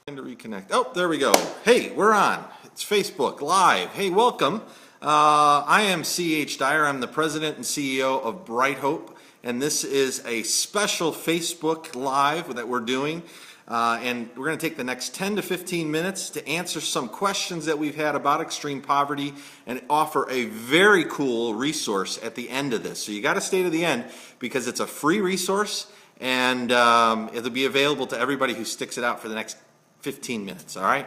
Trying to reconnect. Oh, there we go. Hey, we're on. It's Facebook Live. Hey, welcome. I am C.H. Dyer. I'm the president and CEO of Bright Hope, and this is a special Facebook Live that we're doing. And we're going to take the next 10 to 15 minutes to answer some questions that we've had about extreme poverty and offer a very cool resource at the end of this. So you got to stay to the end because it's a free resource, and it'll be available to everybody who sticks it out for the next 15 minutes, all right?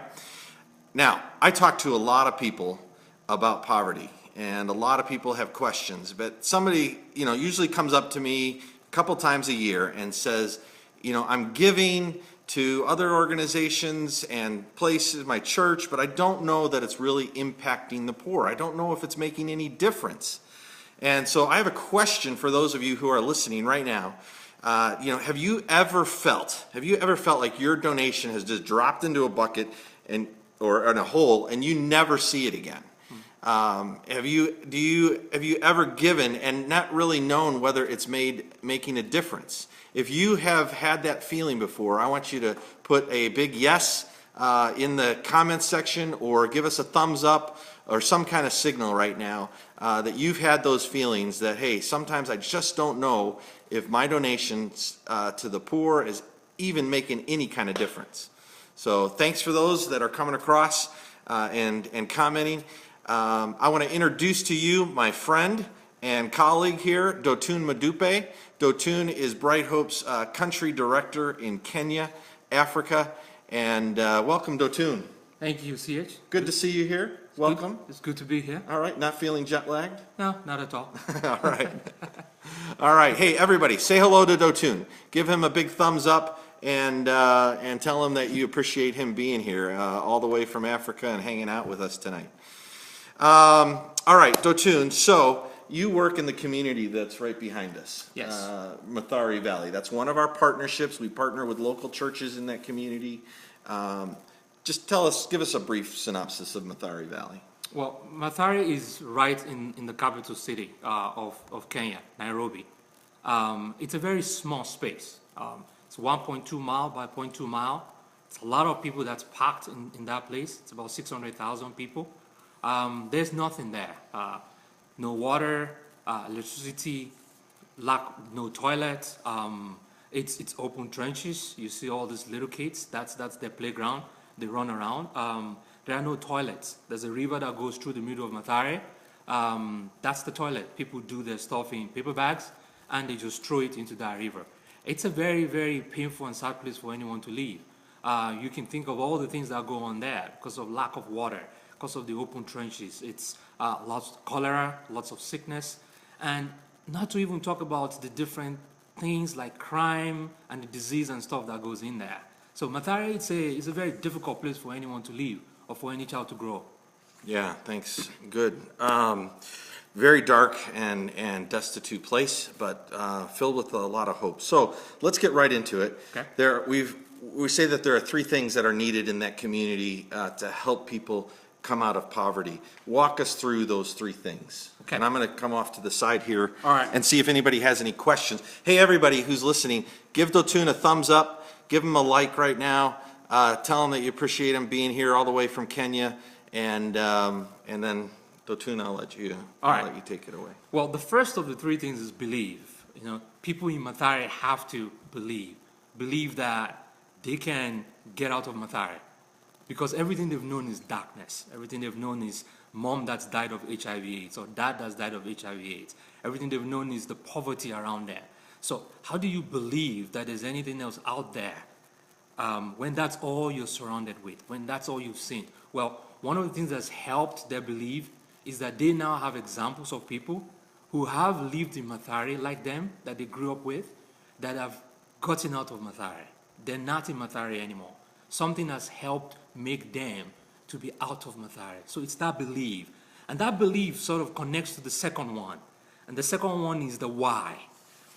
Now, I talk to a lot of people about poverty, and a lot of people have questions, but somebody, usually comes up to me a couple times a year and says, I'm giving to other organizations and places, my church, but I don't know that it's really impacting the poor. I don't know if it's making any difference. And so I have a question for those of you who are listening right now. Have you ever felt like your donation has just dropped into a bucket or in a hole and you never see it again? Have you ever given and not really known whether it's making a difference? If you have had that feeling before, I want you to put a big yes in the comments section, or give us a thumbs up or some kind of signal right now that you've had those feelings that, hey, sometimes I just don't know if my donations to the poor is even making any kind of difference. So thanks for those that are coming across and commenting. I want to introduce to you my friend and colleague here, Dotun Modupe. Dotun is Bright Hope's country director in Kenya, Africa. And welcome, Dotun. Thank you, CH. Good to see you here. Welcome. It's good to be here. All right, not feeling jet lagged? No, not at all. All right. All right. Hey, everybody, say hello to Dotun. Give him a big thumbs up and tell him that you appreciate him being here all the way from Africa and hanging out with us tonight. All right, Dotun, so you work in the community that's right behind us. Yes. Mathare Valley. That's one of our partnerships. We partner with local churches in that community. Just give us a brief synopsis of Mathare Valley. Well, Mathare is right in the capital city of Kenya, Nairobi. It's a very small space. It's 1.2 mile by 0.2 mile. It's a lot of people that's packed in that place. It's about 600,000 people. There's nothing there. No water, electricity, no toilets. It's open trenches. You see all these little kids. That's their playground. They run around. There are no toilets. There's a river that goes through the middle of Mathare. That's the toilet. People do their stuff in paper bags and they just throw it into that river. It's a very, very painful and sad place for anyone to live. You can think of all the things that go on there because of lack of water, because of the open trenches. It's lots of cholera, lots of sickness, and not to even talk about the different things like crime and the disease and stuff that goes in there. So Mathare, it's a very difficult place for anyone to live or for any child to grow. Yeah, thanks. Good. Very dark and destitute place, but filled with a lot of hope. So let's get right into it. Okay. We say that there are three things that are needed in that community to help people come out of poverty. Walk us through those three things. Okay. And I'm going to come off to the side here All right. and see if anybody has any questions. Hey, everybody who's listening, give Dotun a thumbs up. Give him a like right now. Tell him that you appreciate him being here all the way from Kenya. And then, Dotun, I'll let you take it away. Well, the first of the three things is believe. People in Mathare have to believe that they can get out of Mathare, because everything they've known is darkness. Everything they've known is mom that's died of HIV/AIDS or dad that's died of HIV/AIDS. Everything they've known is the poverty around there. So how do you believe that there's anything else out there when that's all you're surrounded with, when that's all you've seen? Well, one of the things that's helped their belief is that they now have examples of people who have lived in Mathare like them, that they grew up with, that have gotten out of Mathare. They're not in Mathare anymore. Something has helped make them to be out of Mathare. So it's that belief. And that belief sort of connects to the second one. And the second one is the why.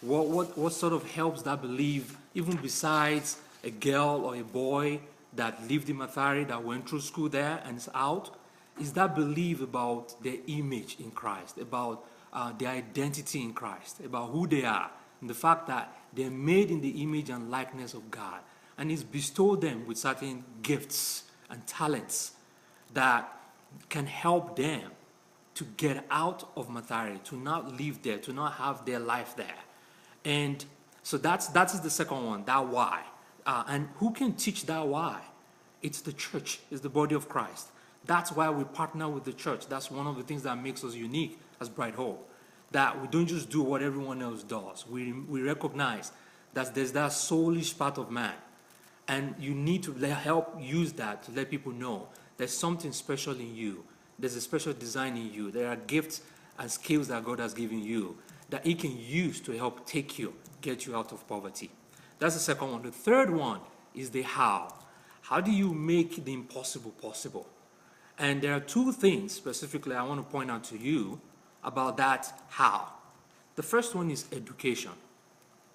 What sort of helps that belief, even besides a girl or a boy that lived in Mathare, that went through school there and is out, is that belief about their image in Christ, about their identity in Christ, about who they are, and the fact that they're made in the image and likeness of God. and He's bestowed them with certain gifts and talents that can help them to get out of Mathare, to not live there, to not have their life there. And so that is the second one, that why. And who can teach that why? It's the church, it's the body of Christ. That's why we partner with the church. That's one of the things that makes us unique as Bright Hope. That we don't just do what everyone else does. We recognize that there's that soulish part of man. And you need to help use that to let people know there's something special in you. There's a special design in you. There are gifts and skills that God has given you that He can use to help get you out of poverty. That's the second one. The third one is the how. How do you make the impossible possible? And there are two things specifically I want to point out to you about that how. The first one is education.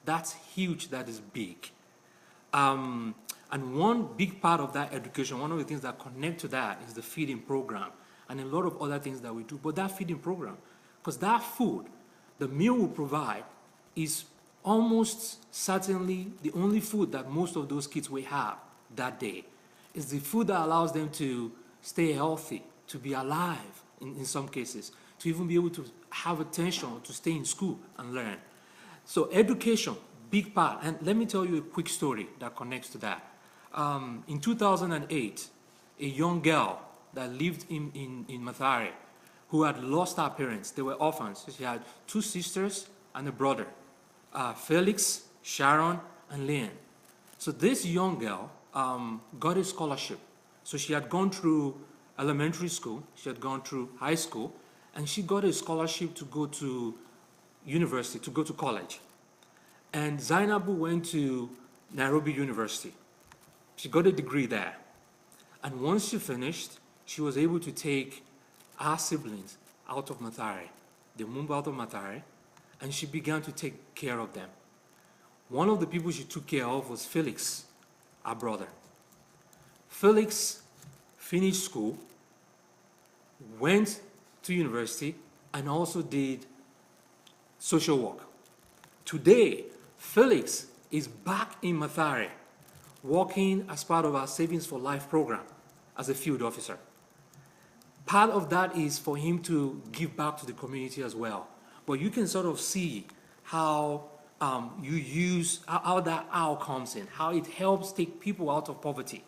That's huge, that is big. And one big part of that education, one of the things that connect to that is the feeding program and a lot of other things that we do. But that feeding program, because that food, the meal we provide is almost certainly the only food that most of those kids will have that day. It's the food that allows them to stay healthy, to be alive in some cases, to even be able to have attention, to stay in school and learn. So education, big part. And let me tell you a quick story that connects to that. In 2008, a young girl that lived in Mathare who had lost her parents, they were orphans. She had two sisters and a brother, Felix, Sharon, and Leanne. So this young girl got a scholarship. So she had gone through elementary school, she had gone through high school, and she got a scholarship to go to university, to go to college. And Zainabu went to Nairobi University. She got a degree there. And once she finished, she was able to take her siblings out of Mathare. They moved out of Mathare, and she began to take care of them. One of the people she took care of was Felix, our brother. Felix finished school, went to university, and also did social work. Today, Felix is back in Mathare, working as part of our Savings for Life program as a field officer. Part of that is for him to give back to the community as well. But you can sort of see how you use, how that how comes in, how it helps take people out of poverty.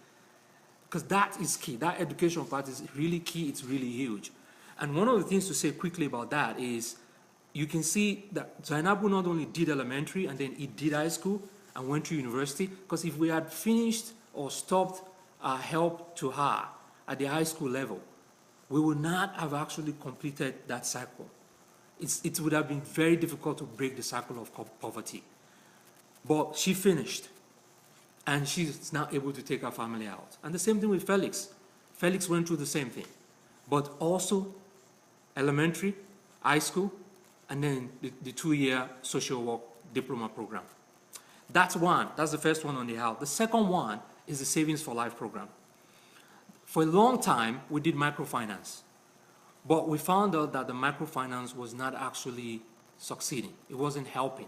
Because that is key. That education part is really key. It's really huge. And one of the things to say quickly about that is you can see that Zainabu not only did elementary and then he did high school and went to university. Because if we had finished or stopped help to her at the high school level, we would not have actually completed that cycle. It would have been very difficult to break the cycle of poverty. But she finished. And she's now able to take her family out. And the same thing with Felix. Felix went through the same thing. But also elementary, high school, and then the 2-year social work diploma program. That's one. That's the first one on the how. The second one is the Savings for Life program. For a long time, we did microfinance. But we found out that the microfinance was not actually succeeding. It wasn't helping.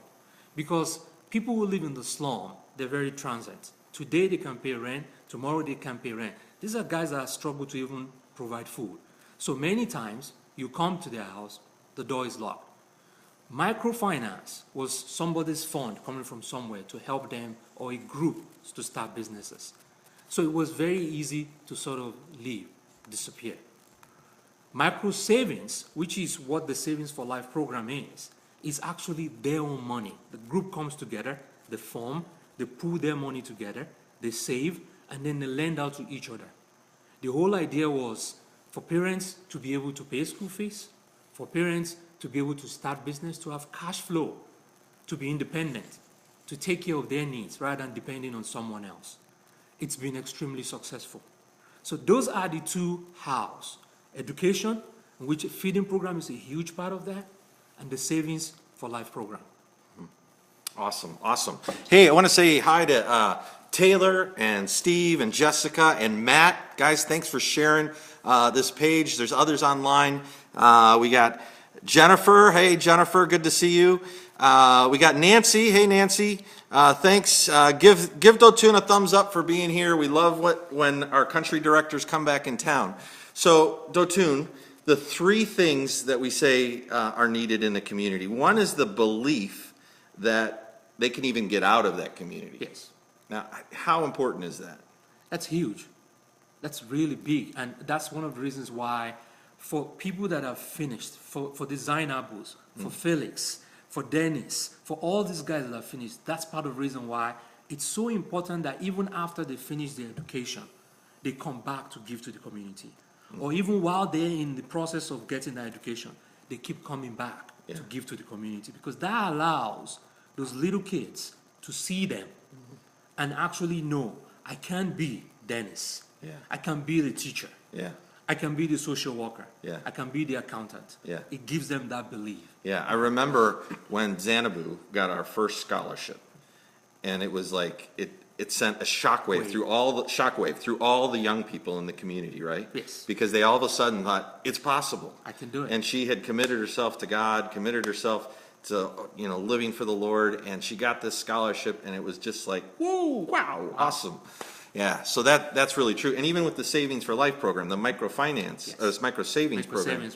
Because people who live in the slum, they're very transient. Today they can pay rent, tomorrow they can pay rent. These are guys that struggle to even provide food. So many times, you come to their house, the door is locked. Microfinance was somebody's fund coming from somewhere to help them or a group to start businesses. So it was very easy to sort of leave, disappear. Micro savings, which is what the Savings for Life program is actually their own money. The group comes together, they form, they pool their money together, they save, and then they lend out to each other. The whole idea was for parents to be able to pay school fees, for parents to be able to start business, to have cash flow, to be independent, to take care of their needs rather than depending on someone else. It's been extremely successful. So those are the two hows. Education, which a feeding program is a huge part of that, and the Savings for Life program. Awesome, awesome. Hey, I want to say hi to Taylor and Steve and Jessica and Matt. Guys, thanks for sharing this page. There's others online. We got Jennifer. Hey, Jennifer, good to see you. We got Nancy. Hey, Nancy. Thanks. Give Dotun a thumbs up for being here. We love when our country directors come back in town. So, Dotun, the three things that we say are needed in the community. One is the belief that they can even get out of that community. Yes. Now, how important is that? That's huge. That's really big. And that's one of the reasons why for people that are finished, for the Zainabus, for Felix, for Dennis, for all these guys that are finished, that's part of the reason why it's so important that even after they finish their education, they come back to give to the community. Or even while they're in the process of getting their education, they keep coming back to give to the community, because that allows those little kids to see them and actually know, I can be Dennis. Yeah. I can be the teacher. Yeah. I can be the social worker. Yeah. I can be the accountant. Yeah. It gives them that belief. Yeah, I remember when Xanabu got our first scholarship, and it was like it sent a shockwave through all the young people in the community, right? Yes. Because they all of a sudden thought it's possible. I can do it. And she had committed herself to God, committed herself to living for the Lord, and she got this scholarship, and it was just like, whoa, wow, awesome. Yeah, so that's really true. And even with the Savings for Life program, the microfinance, this micro savings program,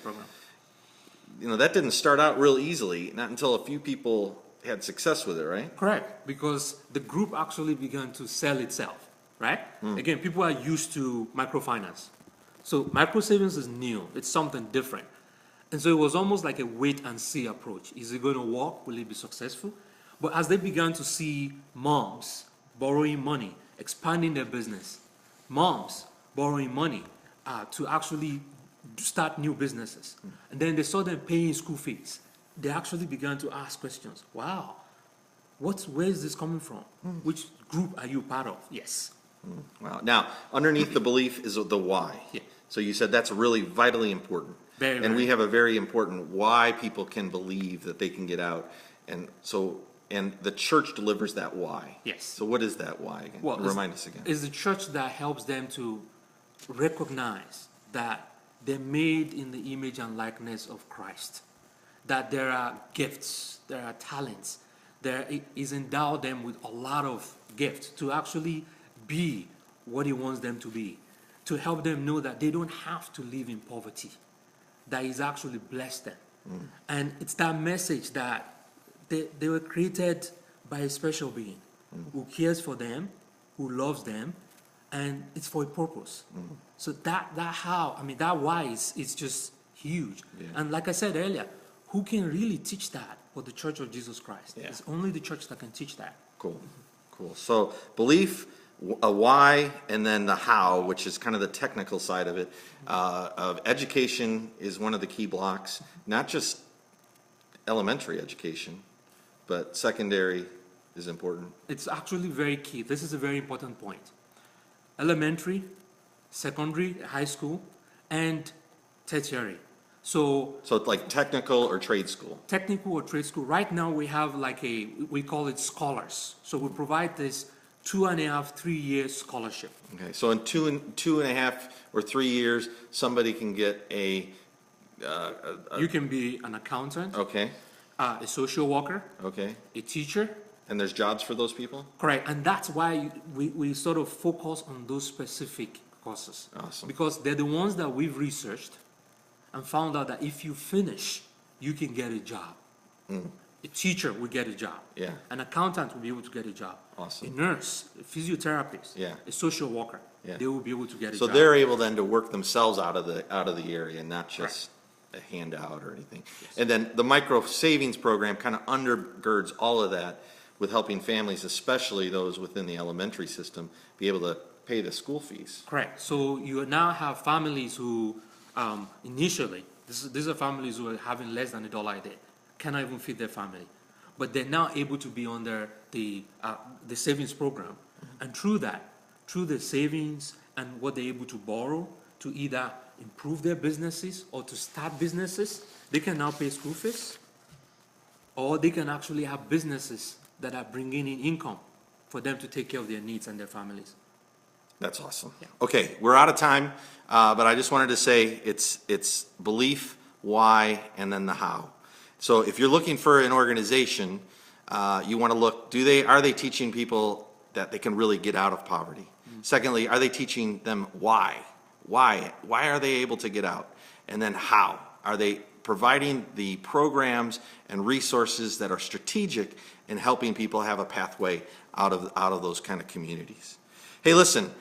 that didn't start out real easily, not until a few people had success with it, right? Correct, because the group actually began to sell itself, right? Again, people are used to microfinance. So micro savings is new. It's something different. And so it was almost like a wait and see approach. Is it going to work? Will it be successful? But as they began to see moms borrowing money, expanding their business, moms borrowing money to actually start new businesses, and then they saw them paying school fees, they actually began to ask questions. Wow, where is this coming from? Which group are you part of? Yes. Wow. Now, underneath the belief is the why. Yeah. So you said that's really vitally important. And we have a very important why people can believe that they can get out. And the church delivers that why. Yes. So what is that why again? Well, remind us again. It's the church that helps them to recognize that they're made in the image and likeness of Christ, that there are gifts, there are talents, there is endowed them with a lot of gifts to actually be what he wants them to be, to help them know that they don't have to live in poverty, that he's actually blessed them. And it's that message that they were created by a special being who cares for them, who loves them, and it's for a purpose. So that why is just huge. Yeah. And like I said earlier, who can really teach that but the Church of Jesus Christ? Yeah. It's only the church that can teach that. Cool. So belief, a why, and then the how, which is kind of the technical side of it. Of education is one of the key blocks, not just elementary education, but secondary is important. It's actually very key. This is a very important point. Elementary, secondary, high school, and tertiary. So it's like technical or trade school. Technical or trade school. Right now we have we call it scholars. So we provide this 2.5, 3-year scholarship. Okay, so in 2.5 or 3 years, somebody can get you can be an accountant. Okay. A social worker. Okay. A teacher. And there's jobs for those people? Correct. And that's why we sort of focus on those specific courses. Awesome. Because they're the ones that we've researched and found out that if you finish, you can get a job. A teacher will get a job. Yeah. An accountant will be able to get a job. Awesome. A nurse, a physiotherapist, Yeah. a social worker, Yeah. they will be able to get a So job. they're able then to work themselves out of the area, not just a handout or anything. Yes. And then the micro savings program kind of undergirds all of that with helping families, especially those within the elementary system, be able to pay the school fees. Correct. So you now have families who initially, these are families who are having less than $1 a day, cannot even feed their family. But they're now able to be under the savings program. And through the savings and what they're able to borrow to either improve their businesses or to start businesses, they can now pay school fees, or they can actually have businesses that are bringing in income for them to take care of their needs and their families. That's awesome. Yeah. Okay, we're out of time, but I just wanted to say it's belief, why, and then the how. So if you're looking for an organization, you want to look, are they teaching people that they can really get out of poverty? Secondly, are they teaching them why? Why are they able to get out? And then how? Are they providing the programs and resources that are strategic in helping people have a pathway out of those kind of communities? Hey, listen,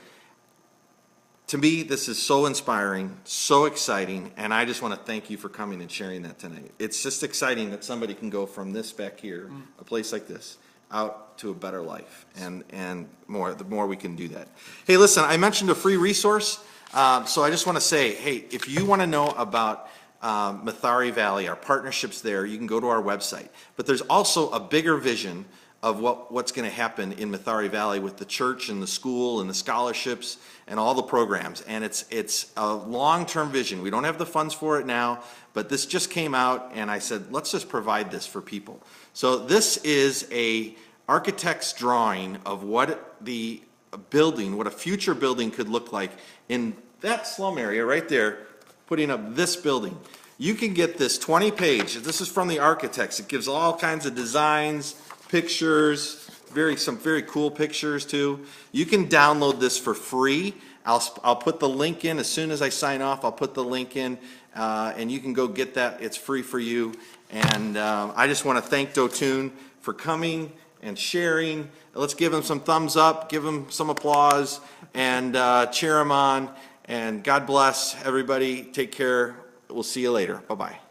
to me, this is so inspiring, so exciting, and I just want to thank you for coming and sharing that tonight. It's just exciting that somebody can go from this back here, a place like this, out to a better life, and the more we can do that. Hey, listen, I mentioned a free resource, so I just want to say, hey, if you want to know about Mathare Valley, our partnerships there, you can go to our website. But there's also a bigger vision of what's going to happen in Mathare Valley with the church and the school and the scholarships and all the programs. And it's a long-term vision. We don't have the funds for it now, but this just came out, and I said, let's just provide this for people. So this is a architect's drawing of what a future building could look like in that slum area right there, putting up this building. You can get this 20-page, this is from the architects. It gives all kinds of designs, pictures, some very cool pictures too. You can download this for free. I'll put the link in as soon as I sign off. I'll put the link in, and you can go get that. It's free for you. And I just want to thank Dotun for coming and sharing. Let's give him some thumbs up, give him some applause, and cheer him on. And God bless everybody. Take care. We'll see you later. Bye-bye.